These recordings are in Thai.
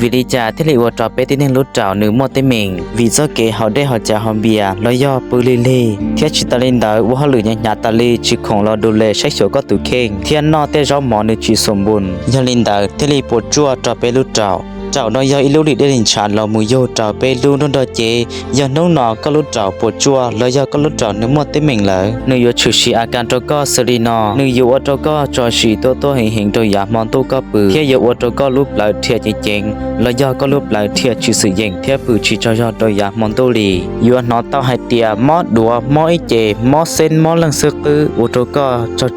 วิริจาที่เรียกว่าจอเป็ดที่เน้นรู้เจ้าหรือมอเตเมงวิจเกเขาได้เขาจะเขาเบียแล้วย่อปืนเล่เทียชิตาลินดาว่าเขาหรือยังยาตาลีชิของเราดูแลใช้เสือก็ตุเข่งเทียนนอเตจอมหมอในชีสมบูรณ์ยาลินดาที่เรียกปวดจั่วจอเป็ดรู้เจ้าเจ้าน้อยยาอิลูดิได้ลินชาเรามือโยเจ้าเปลูนนดเจยาน้องนอก็รู้เจ้าปวดจั่วแล้วยาก็รู้เจ้าเนื้อมอเตเมงเลยเนื้อโยชุชีอาการตัวก็สรีนอเนื้อโยอัตก็จอชีตัวเห็นตัวยามอนตัวก็ปือเทียโยอัตก็รูปลายเทียจริงแล้วยาก็รูปลายเทียชีสื่อเย่งเทียปือชีจอยตัวยามอนตัวลียัวนอเต้าให้เตียมอดัวมอไอเจมอเซนมอลังซึกปืออัตก็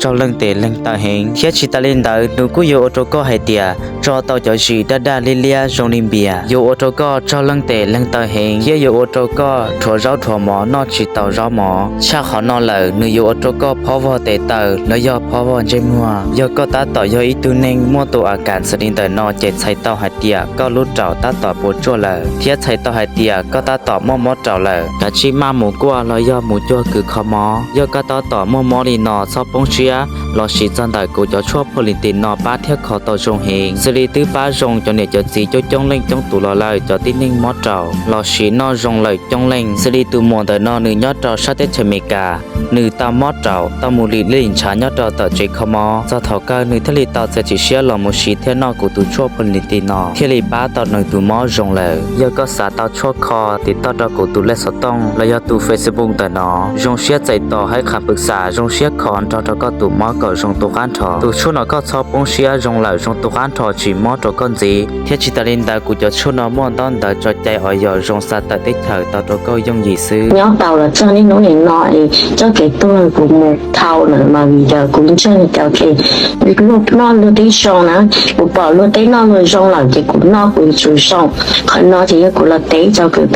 จอลังเตลังตาเฮงเทียชิตาลินดาหนูกุโยอัตก็ให้เตียจอเต้าจอชีดาลิเลียจงนิมเบียโยอัตก็จอลังเตลังตาเฮงเทียโยอัตก็ถั่วเจ้าถั่วหมอนอชีเต้าเจ้าหมอชาขอนอเลยหนูโยอัตก็พอวเตเตอแล้วยอพอวเจมัวยอก็ตาต่อยอีตูเนงมัวตัวอาการสนินเตนอเจ็ดใส่เต้าหัดเตียก็รู้เจ้าตาต่อปวดจั่วเลยเทียใส่เต้าหัดเตียก็ตาต่อมอเจ้าเลยกะชิมาหมูกัวแล้วยอหมูจั่วคือขมอยอก็ตาต่อมอลีนอซอปงเชียรอชีจันได้กูจะชั่วพลินตินนอป้าเทียขอต่อจงเฮงสิริตื้อป้าจงจนเนี่ยจะสีจงเล่งจงตุลอเลยจะติ้งนิ่งมอเจ้ารอชีนอจงเลยจงเล่งสิริตูมัวแต่นอหนึ่งยอดเจ้าชาติเชมิกาหนึ่งตามอเจ้าตามูลีเล่นชายอดเจ้าต่อเจขมอจะถอกาหนึ่งทะเลต่อจะจิเชียหลอมูชีเทียนอกูตูชั่วพลินตินอเทียรีป้าต่อหนึ่งตูมอจงเลยยอก็สาต่อชั่วคอติดต่อต่อกูตูเล่สต้องแล้วยอตูเฟซบุ๊กแต่นอจงเชียใจต่อให้คำปรึกษาจงเชียคอนต่อก็ตูมอก็จงตุกันทอตูชั่วนอก็ชอบปงเชียจงเลยจงตุกันทอจีมอตกันจีเทียชิตาลินดากูจะชั่วนอมอนตอนเดจใจอ่อยจงสาตัดติดเถอต่อก็ยงยีซื้อ nhớ tàu là cho nên nó liền nói cho cái tôi cũng một thao nữa mà bây giờ cũng chơi cho cái việc lúc nó luôn tí xong á cũng bỏ luôn tí nó luôn xong là thì cũng nó cũng chịu xong còn nó thì cũng là tí cho cái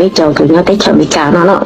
nó tí cho bị cả nó